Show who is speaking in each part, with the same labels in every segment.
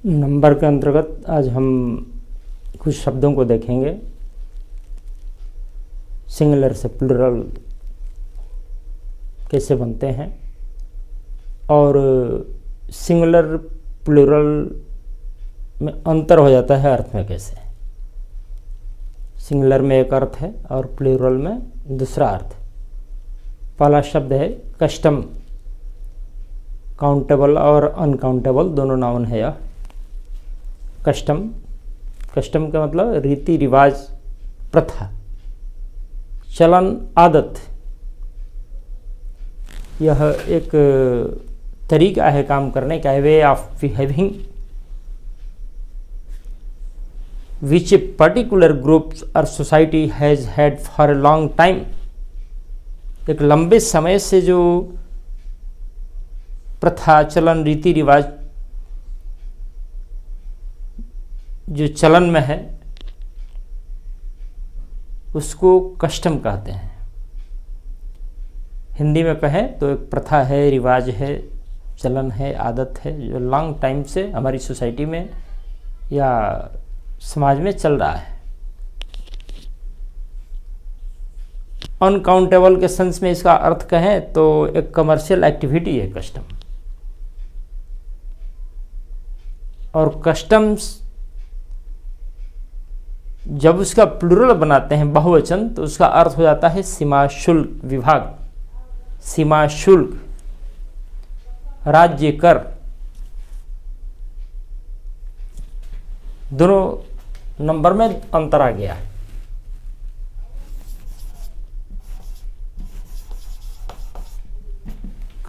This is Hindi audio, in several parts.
Speaker 1: नंबर के अंतर्गत आज हम कुछ शब्दों को देखेंगे। सिंगुलर से प्लूरल कैसे बनते हैं और सिंगुलर प्लूरल में अंतर हो जाता है अर्थ में कैसे। सिंगुलर में एक अर्थ है और प्लूरल में दूसरा अर्थ। पहला शब्द है कस्टम। काउंटेबल और अनकाउंटेबल दोनों नाउन है यह। कस्टम, कस्टम का मतलब रीति रिवाज, प्रथा, चलन, आदत। यह एक तरीका है काम करने का, way of behaving which a particular group और society has had for a long time. एक लंबे समय से जो प्रथा, चलन, रीति रिवाज जो चलन में है उसको कस्टम कहते हैं। हिंदी में कहें तो एक प्रथा है, रिवाज है, चलन है, आदत है जो लॉन्ग टाइम से हमारी सोसाइटी में या समाज में चल रहा है। अनकाउंटेबल के सेंस में इसका अर्थ कहें तो एक कमर्शियल एक्टिविटी है कस्टम। और कस्टम्स जब उसका प्लूरल बनाते हैं, बहुवचन, तो उसका अर्थ हो जाता है सीमा शुल्क विभाग, सीमा शुल्क, राज्य कर। दोनों नंबर में अंतर आ गया।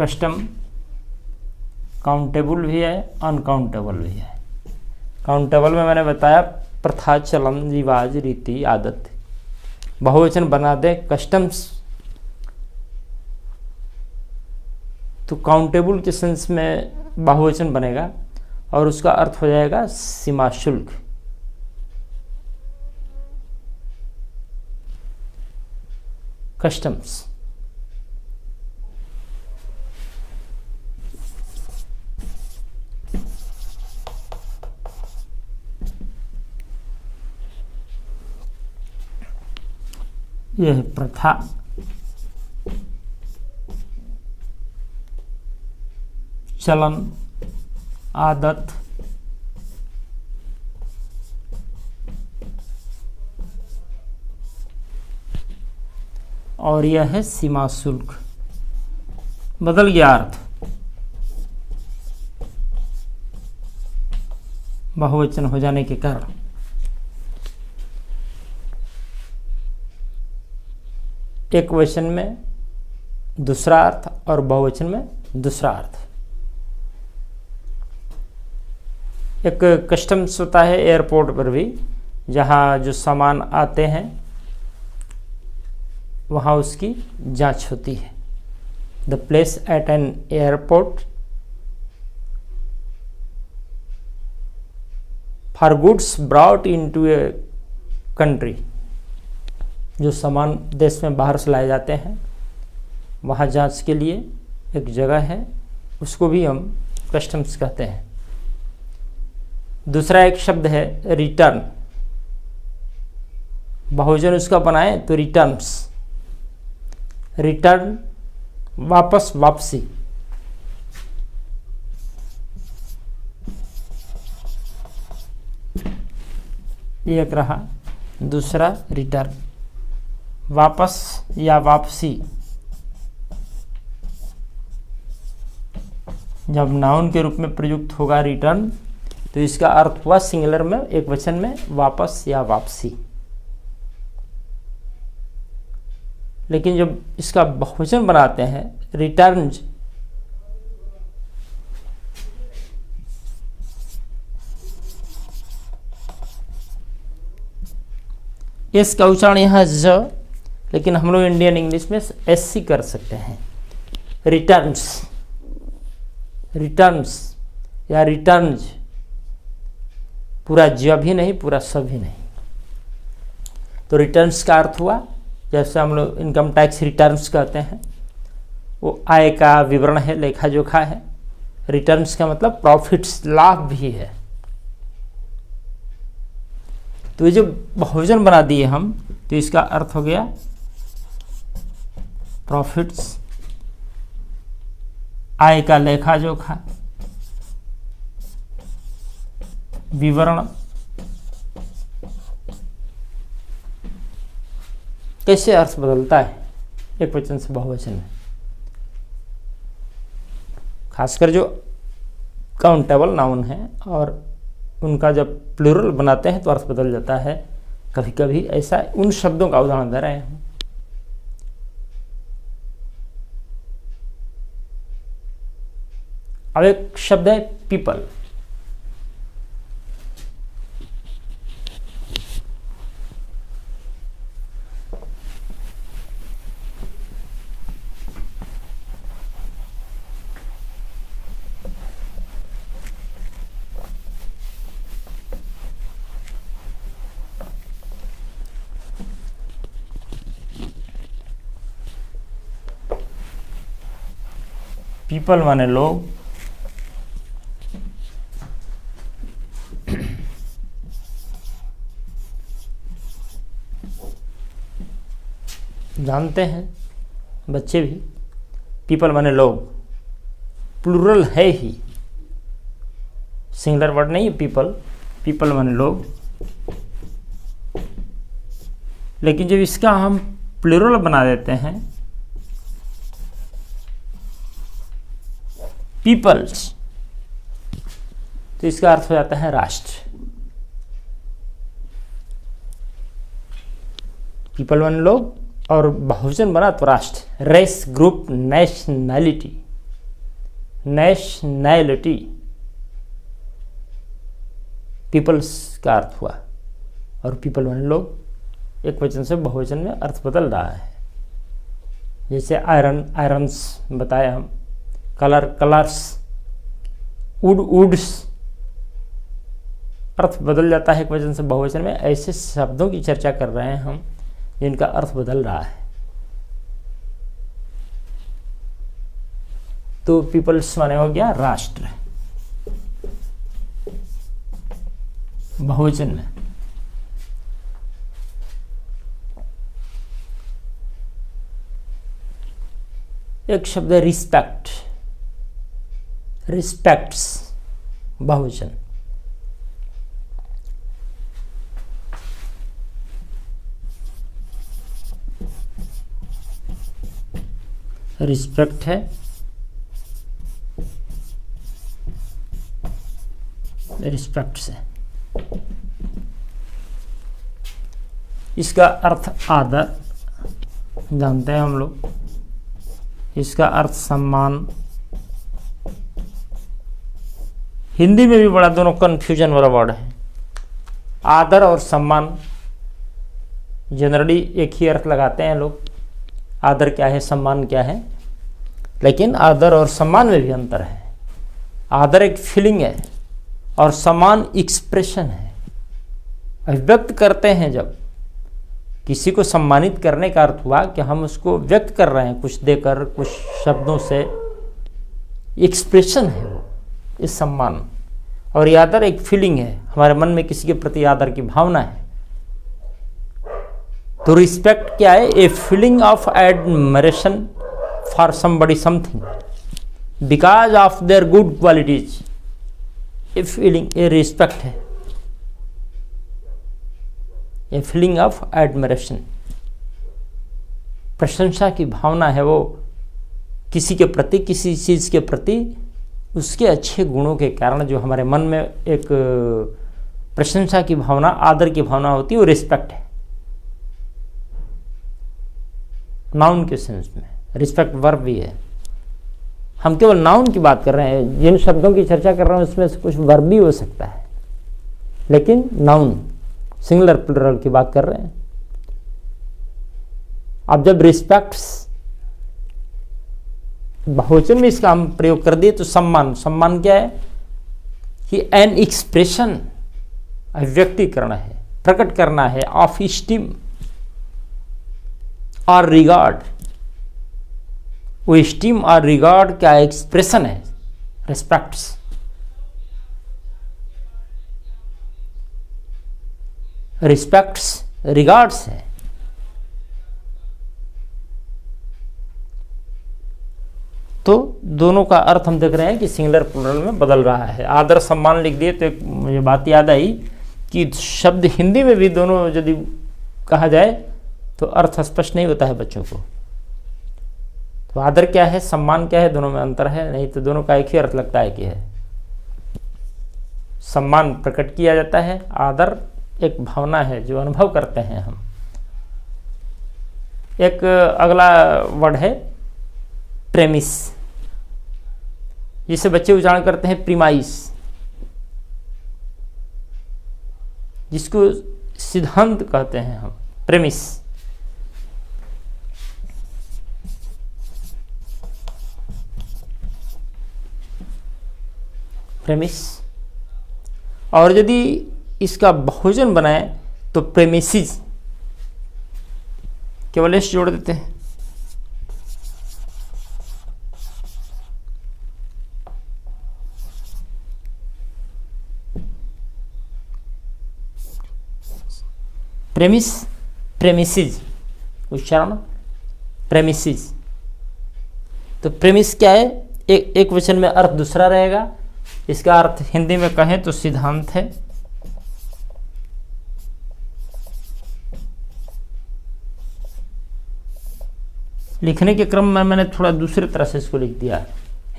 Speaker 1: कस्टम काउंटेबल भी है, अनकाउंटेबल भी है। काउंटेबल में मैंने बताया प्रथा, चलन, रिवाज, रीति, आदत। बहुवचन बना दे कस्टम्स तो काउंटेबल के सेंस में बहुवचन बनेगा और उसका अर्थ हो जाएगा सीमा शुल्क। कस्टम्स यह प्रथा, चलन, आदत, और यह है सीमा शुल्क। बदल गया अर्थ बहुवचन हो जाने के कारण। एक वचन में दूसरा अर्थ और बहुवचन में दूसरा अर्थ। एक कस्टम्स होता है एयरपोर्ट पर भी, जहाँ जो सामान आते हैं वहाँ उसकी जांच होती है। The place at an airport for goods brought into a country. जो सामान देश में बाहर से लाए जाते हैं वहाँ जांच के लिए एक जगह है, उसको भी हम कस्टम्स कहते हैं। दूसरा एक शब्द है रिटर्न। बहुवचन उसका बनाए तो रिटर्न्स। रिटर्न वापस, वापसी। एक रहा दूसरा रिटर्न, वापस या वापसी। जब नाउन के रूप में प्रयुक्त होगा रिटर्न तो इसका अर्थ हुआ सिंगुलर में, एक वचन में, वापस या वापसी। लेकिन जब इसका बहुवचन बनाते हैं रिटर्न्स, एस का उच्चारण यहाँ ज, लेकिन हम लोग इंडियन इंग्लिश में एस कर सकते हैं। रिटर्न्स, रिटर्न्स या रिटर्न्स, पूरा ज भी नहीं, पूरा स भी नहीं। तो रिटर्न्स का अर्थ हुआ, जैसे हम लोग इनकम टैक्स रिटर्न्स कहते हैं, वो आय का विवरण है, लेखा जोखा है। रिटर्न्स का मतलब प्रॉफिट्स, लाभ भी है, तो ये जो बहुवचन बना दिए हम, तो इसका अर्थ हो गया प्रॉफिट्स, आय का लेखा जोखा, विवरण। कैसे अर्थ बदलता है एक वचन से बहुवचन में, खासकर जो काउंटेबल नाउन है और उनका जब प्लूरल बनाते हैं तो अर्थ बदल जाता है। कभी कभी ऐसा, उन शब्दों का उदाहरण दे रहे हैं। अब एक शब्द है पीपल। पीपल माने लोग, जानते हैं बच्चे भी, पीपल माने लोग, प्लूरल है ही, सिंगुलर वर्ड नहीं है पीपल। पीपल माने लोग, लेकिन जब इसका हम प्लूरल बना देते हैं पीपल्स, तो इसका अर्थ हो जाता है राष्ट्र। पीपल माने लोग और बहुवचन बना तो राष्ट्र। Race, group, nationality, nationality peoples का अर्थ हुआ। और पीपल माने लोग एक वचन से बहुवचन में अर्थ बदल रहा है। जैसे आयरन, आयरन्स बताया हम, कलर, कलर्स, वुड, वुड्स, अर्थ बदल जाता है एक वचन से बहुवचन में। ऐसे शब्दों की चर्चा कर रहे हैं हम जिनका अर्थ बदल रहा है। तो पीपल्स माने हो गया राष्ट्र बहुवचन में। एक शब्द है रिस्पेक्ट, रिस्पेक्ट्स बहुवचन। रिस्पेक्ट है, रिस्पेक्ट से, इसका अर्थ आदर, जानते हैं हम लोग। इसका अर्थ सम्मान। हिंदी में भी बड़ा दोनों कन्फ्यूजन वाला वर्ड है। आदर और सम्मान जनरली एक ही अर्थ लगाते हैं लोग। आदर क्या है, सम्मान क्या है, लेकिन आदर और सम्मान में भी अंतर है। आदर एक फीलिंग है और सम्मान एक्सप्रेशन है। अभिव्यक्त करते हैं, जब किसी को सम्मानित करने का अर्थ हुआ कि हम उसको व्यक्त कर रहे हैं कुछ देकर, कुछ शब्दों से, एक्सप्रेशन है वो, इस सम्मान। और ये आदर एक फीलिंग है, हमारे मन में किसी के प्रति आदर की भावना है। तो रिस्पेक्ट क्या है? A feeling of admiration for somebody something because of their good qualities. A feeling, A respect है, ए फीलिंग ऑफ एडमिरेशन, प्रशंसा की भावना है वो किसी के प्रति, किसी चीज़ के प्रति, उसके अच्छे गुणों के कारण जो हमारे मन में एक प्रशंसा की भावना, आदर की भावना होती है, वो रिस्पेक्ट है। नाउन के सेंस में रिस्पेक्ट वर्ब भी है। हम केवल नाउन की बात कर रहे हैं, जिन शब्दों की चर्चा कर रहे हैं उसमें से कुछ वर्ब भी हो सकता है, लेकिन नाउन सिंगुलर प्लूरल की बात कर रहे हैं। अब जब रिस्पेक्ट्स बहुवचन में इसका हम प्रयोग कर दिए तो सम्मान, सम्मान क्या है कि एन एक्सप्रेशन, अभिव्यक्तिकरण है, प्रकट करना है, ऑफ स्टीम और रिगार्ड। वो स्टीम और रिगार्ड का एक्सप्रेशन है रिस्पेक्ट्स। रिस्पेक्ट्स, रिगार्ड्स है। तो दोनों का अर्थ हम देख रहे हैं कि सिंगुलर प्लूरल में बदल रहा है। आदर सम्मान लिख दिए तो एक मुझे बात याद आई कि शब्द हिंदी में भी दोनों यदि कहा जाए तो अर्थ स्पष्ट नहीं होता है बच्चों को। तो आदर क्या है, सम्मान क्या है, दोनों में अंतर है, नहीं तो दोनों का एक ही अर्थ लगता है कि है। सम्मान प्रकट किया जाता है, आदर एक भावना है जो अनुभव करते हैं हम। एक अगला वर्ड है प्रेमिस, जिसे बच्चे उच्चारण करते हैं प्रीमाइस, जिसको सिद्धांत कहते हैं हम, प्रेमिस। प्रेमिस। और यदि इसका बहुवचन बनाए तो प्रेमिसेस, केवल एस जोड़ देते हैं। प्रेमिस, प्रेमिसेस उच्चारण प्रेमिसेस। तो प्रेमिस क्या है, एक वचन में अर्थ दूसरा रहेगा। इसका अर्थ हिंदी में कहें तो सिद्धांत है। लिखने के क्रम में मैंने थोड़ा दूसरे तरह से इसको लिख दिया है।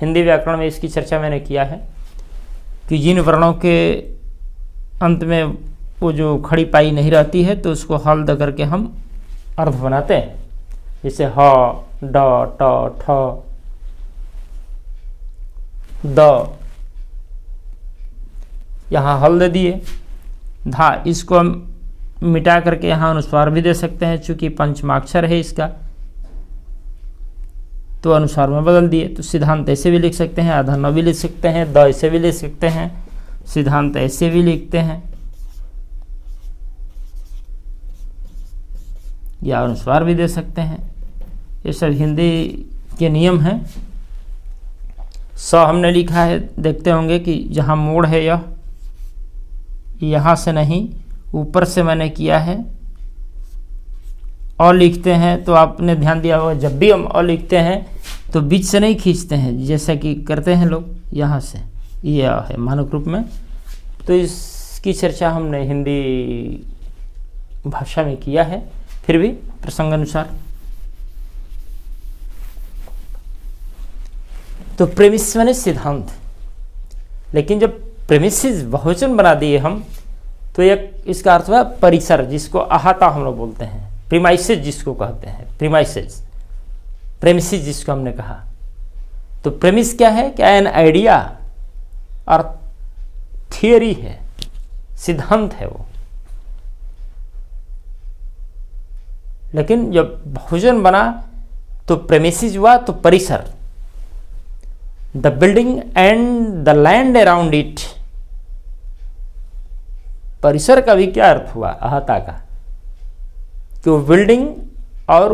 Speaker 1: हिंदी व्याकरण में इसकी चर्चा मैंने किया है कि जिन वर्णों के अंत में वो जो खड़ी पाई नहीं रहती है तो उसको हल द करके हम अर्थ बनाते हैं, जैसे ह, ड, ट, ठ, द, यहाँ हल दे दिए। धा, इसको हम मिटा करके यहाँ अनुस्वार भी दे सकते हैं, चूंकि पंचमाक्षर है इसका तो अनुस्वार में बदल दिए। तो सिद्धांत ऐसे भी लिख सकते हैं, अधन भी लिख सकते हैं, द ऐसे भी लिख सकते हैं, सिद्धांत ऐसे भी लिखते हैं, या अनुस्वार भी दे सकते हैं। ये सब हिंदी के नियम हैं। स हमने लिखा है, देखते होंगे कि जहाँ मोड़ है यह यहाँ से नहीं ऊपर से मैंने किया है। अ लिखते हैं तो आपने ध्यान दिया होगा, जब भी हम अ लिखते हैं तो बीच से नहीं खींचते हैं जैसा कि करते हैं लोग, यहाँ से ये अ है मानक रूप में। तो इसकी चर्चा हमने हिंदी भाषा में किया है, फिर भी प्रसंग अनुसार। तो प्रेमिस माने सिद्धांत, लेकिन जब प्रेमिसेस बहुवचन बना दिए हम तो एक इसका अर्थ हुआ परिसर, जिसको अहाता हम लोग बोलते हैं, प्रीमाइसेस जिसको कहते हैं, प्रीमाइसेस, प्रेमिसेस जिसको हमने कहा। तो प्रेमिस क्या है, क्या एन आइडिया और थियरी है, सिद्धांत है वो। लेकिन जब बहुवचन बना तो प्रेमिसेस हुआ तो परिसर, the building and the land around it. परिसर का भी क्या अर्थ हुआ अहाता का, कि वो बिल्डिंग और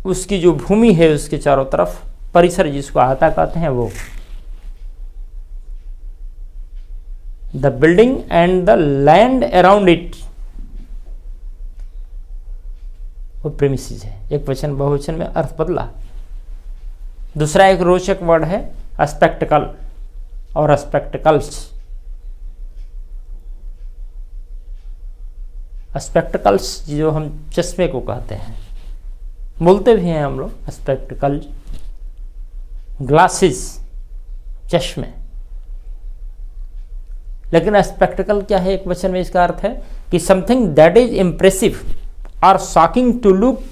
Speaker 1: उसकी जो भूमि है उसके चारों तरफ, परिसर जिसको अहाता कहते हैं वो। The building and the land around it वो प्रेमिसेस है। एक वचन बहुवचन में अर्थ बदला। दूसरा एक रोचक वर्ड है स्पेक्टिकल और स्पेक्टिकल्स। स्पेक्टिकल्स जो हम चश्मे को कहते हैं, बोलते भी हैं हम लोग स्पेक्टिकल, ग्लासेस, चश्मे। लेकिन स्पेक्टिकल क्या है, एक वचन में इसका अर्थ है कि समथिंग दैट इज इम्प्रेसिव और शॉकिंग टू लुक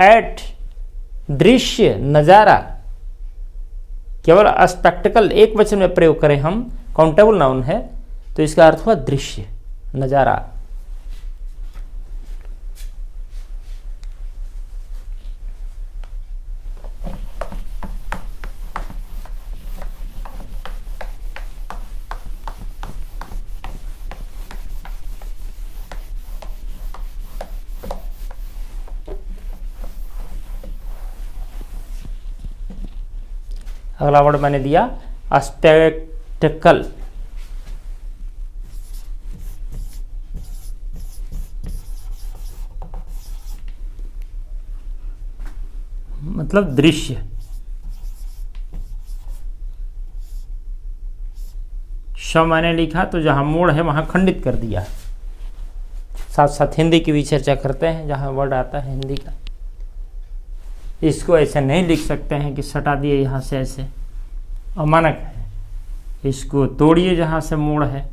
Speaker 1: एट, दृश्य, नजारा। केवल स्पेक्टिकल एक वचन में प्रयोग करें हम, काउंटेबल नाउन है, तो इसका अर्थ हुआ दृश्य, नजारा। अगला वर्ड मैंने दिया स्पेक्टिकल। मतलब दृश्य। श मैंने लिखा तो जहाँ मोड़ है वहाँ खंडित कर दिया। साथ साथ हिंदी की भी चर्चा करते हैं, जहाँ वर्ड आता है हिंदी का। इसको ऐसे नहीं लिख सकते हैं कि सटा दिए यहाँ से, ऐसे अमानक है। इसको तोड़िए जहाँ से मोड़ है।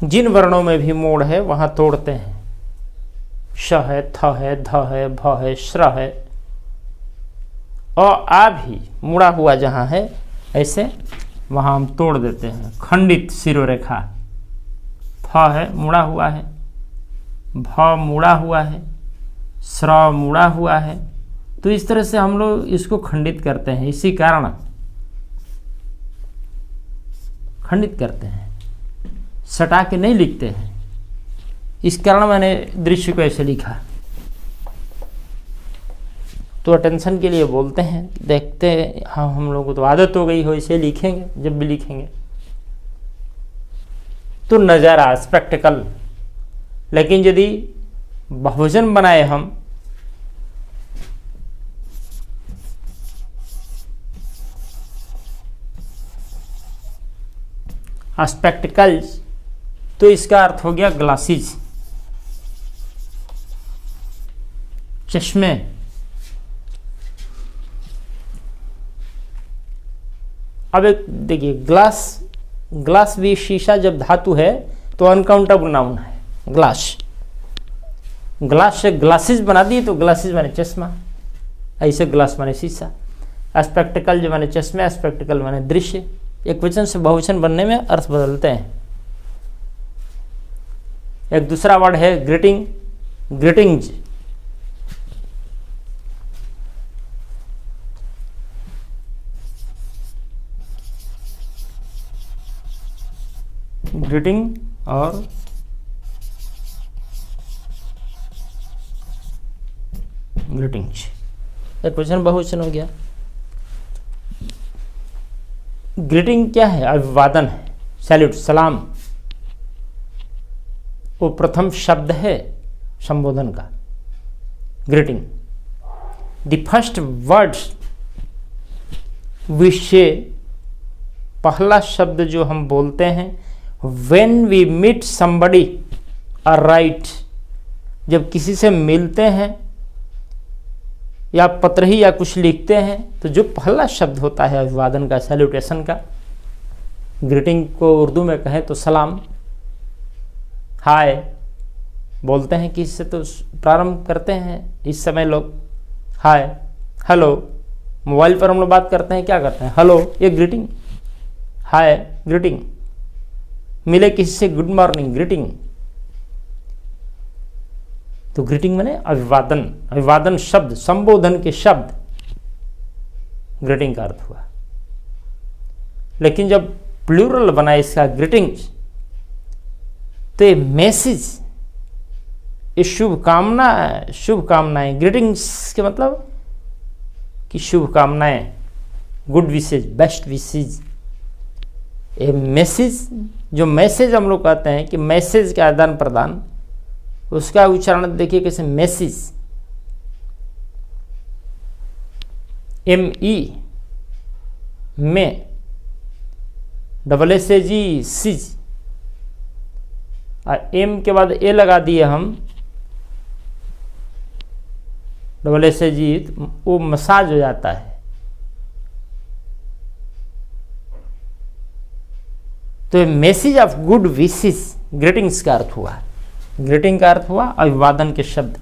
Speaker 1: जिन वर्णों में भी मोड़ है वहाँ तोड़ते हैं। श है, थ है, ध है, भ है, श्र है, आ भी मुड़ा हुआ जहाँ है ऐसे वहाँ हम तोड़ देते हैं। खंडित शिरोरेखा। फ है मुड़ा हुआ है, भ मुड़ा हुआ है, श्र मुड़ा हुआ है। तो इस तरह से हम लोग इसको खंडित करते हैं। इसी कारण खंडित करते हैं, सटा के नहीं लिखते हैं। इस कारण मैंने दृश्य को ऐसे लिखा। तो अटेंशन के लिए बोलते हैं, देखते हैं। हाँ, हम लोगों को तो आदत हो गई हो, इसे लिखेंगे जब भी लिखेंगे। तो नज़ारा, स्पेक्टिकल। लेकिन यदि बहुवचन बनाए हम, स्पेक्टिकल्स, तो इसका अर्थ हो गया ग्लासेस, चश्मे। अब एक देखिए, ग्लास भी शीशा जब धातु है तो अनकाउंटेबल नाउन है। ग्लास से ग्लासेस बना दिए तो ग्लासेस माने चश्मा, ऐसे ग्लास माने शीशा। स्पेक्टिकल जो माने चश्मे, स्पेक्टिकल माने दृश्य। एक वचन से बहुवचन बनने में अर्थ बदलते हैं। एक दूसरा वर्ड है ग्रीटिंग, ग्रीटिंग्स। ग्रीटिंग और ग्रीटिंग्स एक वचन बहुवचन हो गया। ग्रीटिंग क्या है? अभिवादन है, सैल्यूट, सलाम। वो प्रथम शब्द है संबोधन का, ग्रीटिंग। द फर्स्ट वर्ड्स विशे, पहला शब्द जो हम बोलते हैं व्हेन वी मीट समबडी और राइट, जब किसी से मिलते हैं या पत्र ही या कुछ लिखते हैं तो जो पहला शब्द होता है अभिवादन का, सैल्यूटेशन का। ग्रीटिंग को उर्दू में कहें तो सलाम, हाय बोलते हैं कि इससे तो प्रारंभ करते हैं इस समय लोग, हाय, हेलो। मोबाइल पर हम लोग बात करते हैं, क्या करते हैं? हेलो, ये ग्रीटिंग, हाय ग्रीटिंग। मिले किसी से, गुड मॉर्निंग, ग्रीटिंग। तो ग्रीटिंग माने अभिवादन, अभिवादन शब्द, संबोधन के शब्द, ग्रीटिंग का अर्थ हुआ। लेकिन जब प्लूरल बना इसका ग्रीटिंग्स, तो ये मैसेज, ये शुभकामना, शुभकामनाएं। ग्रीटिंग्स के मतलब कि शुभकामनाएं, गुड विशेज, बेस्ट विशेज। ये मैसेज, जो मैसेज हम लोग कहते हैं कि मैसेज का आदान प्रदान, उसका उच्चारण देखिए कैसे, मैसेज, ME में, SSAG, सिज, और M के बाद A लगा दिए हम, SSAG, वो मसाज हो जाता है। तो message of good wishes, greetings का अर्थ हुआ। ग्रीटिंग का अर्थ हुआ अभिवादन के शब्द।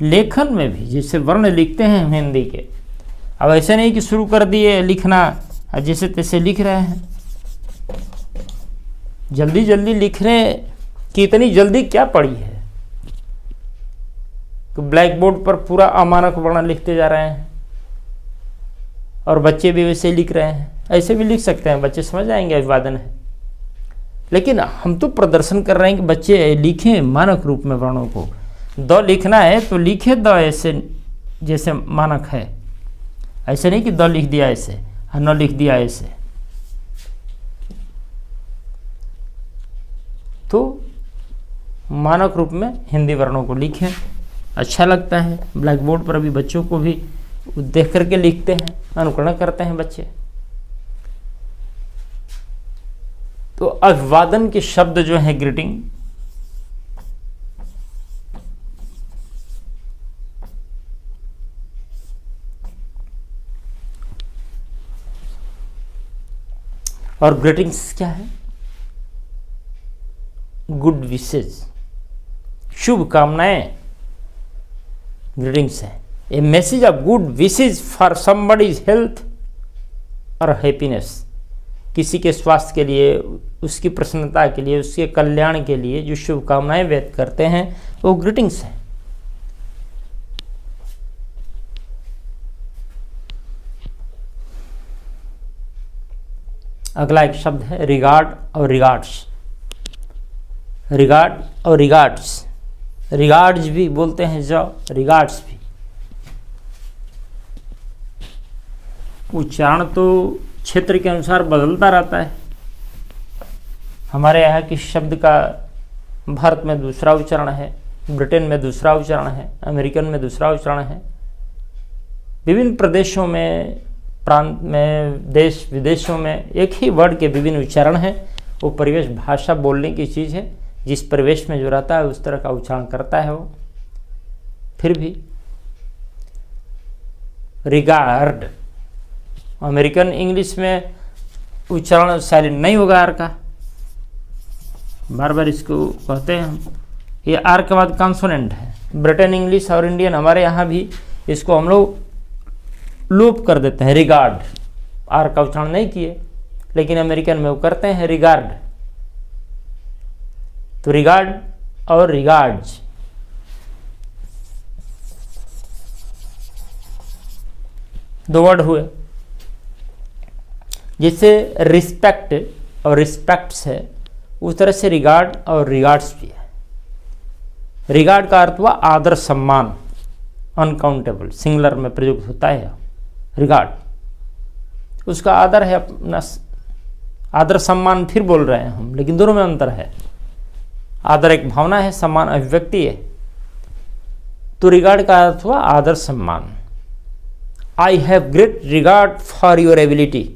Speaker 1: लेखन में भी जैसे वर्ण लिखते हैं हम हिंदी के, अब ऐसे नहीं कि शुरू कर दिए लिखना जैसे तैसे लिख रहे हैं, जल्दी जल्दी लिख रहे हैं कि इतनी जल्दी क्या पड़ी है। तो ब्लैक बोर्ड पर पूरा अमानक वर्ण लिखते जा रहे हैं और बच्चे भी वैसे लिख रहे हैं। ऐसे भी लिख सकते हैं, बच्चे समझ आएंगे अभिवादन है। लेकिन हम तो प्रदर्शन कर रहे हैं कि बच्चे लिखें मानक रूप में वर्णों को। द लिखना है तो लिखे द ऐसे जैसे मानक है, ऐसे नहीं कि द लिख दिया ऐसे, न लिख दिया ऐसे। तो मानक रूप में हिंदी वर्णों को लिखें, अच्छा लगता है। ब्लैक बोर्ड पर अभी बच्चों को भी देख करके लिखते हैं, अनुकरण करते हैं बच्चे। तो अभिवादन के शब्द जो है ग्रीटिंग, और ग्रीटिंग्स क्या है? गुड विशेज, शुभकामनाएं ग्रीटिंग्स है। A message of good wishes for somebody's health और हैप्पीनेस, किसी के स्वास्थ्य के लिए, उसकी प्रसन्नता के लिए, उसके कल्याण के लिए जो शुभकामनाएं व्यक्त करते हैं वो ग्रीटिंग्स है। अगला एक शब्द है रिगार्ड और रिगार्ड्स। रिगार्ड और रिगार्ड्स, रिगार्ड्स भी बोलते हैं जो, रिगार्ड्स भी। उच्चारण तो क्षेत्र के अनुसार बदलता रहता है। हमारे यहाँ किस शब्द का भारत में दूसरा उच्चारण है, ब्रिटेन में दूसरा उच्चारण है, अमेरिकन में दूसरा उच्चारण है। विभिन्न प्रदेशों में, प्रांत में, देश विदेशों में एक ही वर्ड के विभिन्न उच्चारण हैं। वो परिवेश, भाषा बोलने की चीज़ है, जिस परिवेश में जो रहता है उस तरह का उच्चारण करता है वो। फिर भी रिगार्ड, अमेरिकन इंग्लिश में उच्चारण साइलेंट नहीं होगा आर का, बार बार इसको कहते हैं हम, ये आर के बाद कॉन्सोनेंट है। ब्रिटेन इंग्लिश और इंडियन हमारे यहाँ भी इसको हम लोग लूप कर देते हैं, रिगार्ड, आर का उच्चारण नहीं किए, लेकिन अमेरिकन में वो करते हैं रिगार्ड। तो रिगार्ड और रिगार्ड्स, दो वर्ड हुए। जैसे रिस्पेक्ट और रिस्पेक्ट्स है, उस तरह से रिगार्ड और रिगार्ड्स भी है। रिगार्ड का अर्थ हुआ आदर सम्मान, अनकाउंटेबल, सिंगुलर में प्रयुक्त होता है रिगार्ड, उसका आदर है अपना। आदर सम्मान फिर बोल रहे हैं हम, लेकिन दोनों में अंतर है। आदर एक भावना है, सम्मान अभिव्यक्ति है। तो रिगार्ड का अर्थ हुआ आदर सम्मान। I have great regard for your ability,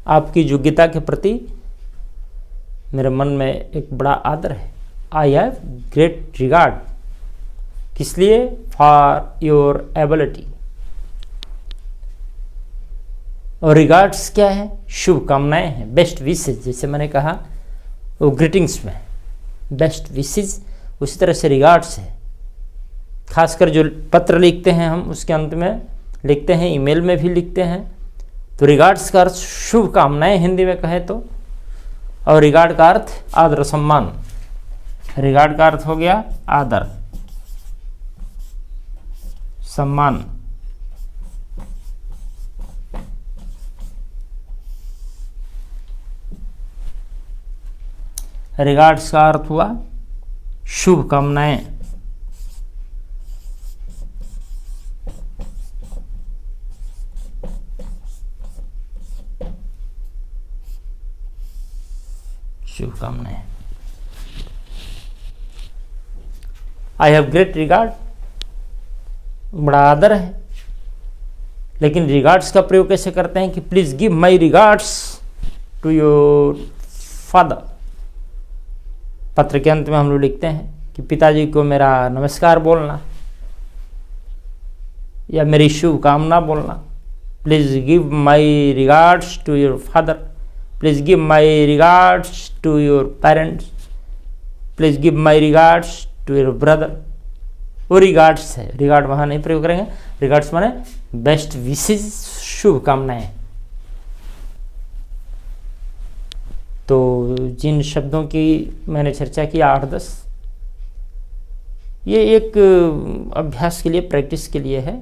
Speaker 1: आपकी योग्यता के प्रति मेरे मन में एक बड़ा आदर है। आई हैव ग्रेट रिगार्ड, किस लिए? For your ability. और रिगार्ड्स क्या है? शुभकामनाएं हैं, बेस्ट विशेज। जैसे मैंने कहा वो ग्रीटिंग्स में बेस्ट विशेज, उसी तरह से रिगार्ड्स है। खासकर जो पत्र लिखते हैं हम, उसके अंत में लिखते हैं, ईमेल में भी लिखते हैं। तो रिगार्ड्स का अर्थ शुभकामनाएं हिंदी में कहे तो, और रिगार्ड का अर्थ आदर सम्मान। रिगार्ड का अर्थ हो गया आदर सम्मान। रिगार्ड्स का अर्थ हुआ शुभकामनाएं। शुभकामनाएं। आई हैव ग्रेट रिगार्ड, बड़ा आदर है। लेकिन रिगार्ड्स का प्रयोग कैसे करते हैं कि please give my regards to your father. पत्र के अंत में हम लोग लिखते हैं कि पिताजी को मेरा नमस्कार बोलना या मेरी शुभकामना बोलना। Please give my regards to your father, please give my regards to your parents, please give my regards to your brother. वो रिगार्ड्स है, रिगार्ड वहाँ नहीं प्रयोग करेंगे। रिगार्ड्स माने बेस्ट विशेज, शुभकामनाएं। तो जिन शब्दों की मैंने चर्चा की 8-10, ये एक अभ्यास के लिए, प्रैक्टिस के लिए है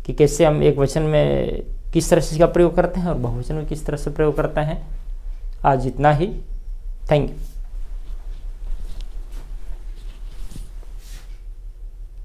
Speaker 1: कि कैसे हम एक वचन में किस तरह से इसका प्रयोग करते हैं और बहुवचन में किस तरह से प्रयोग करते हैं। आज इतना ही। Thank you.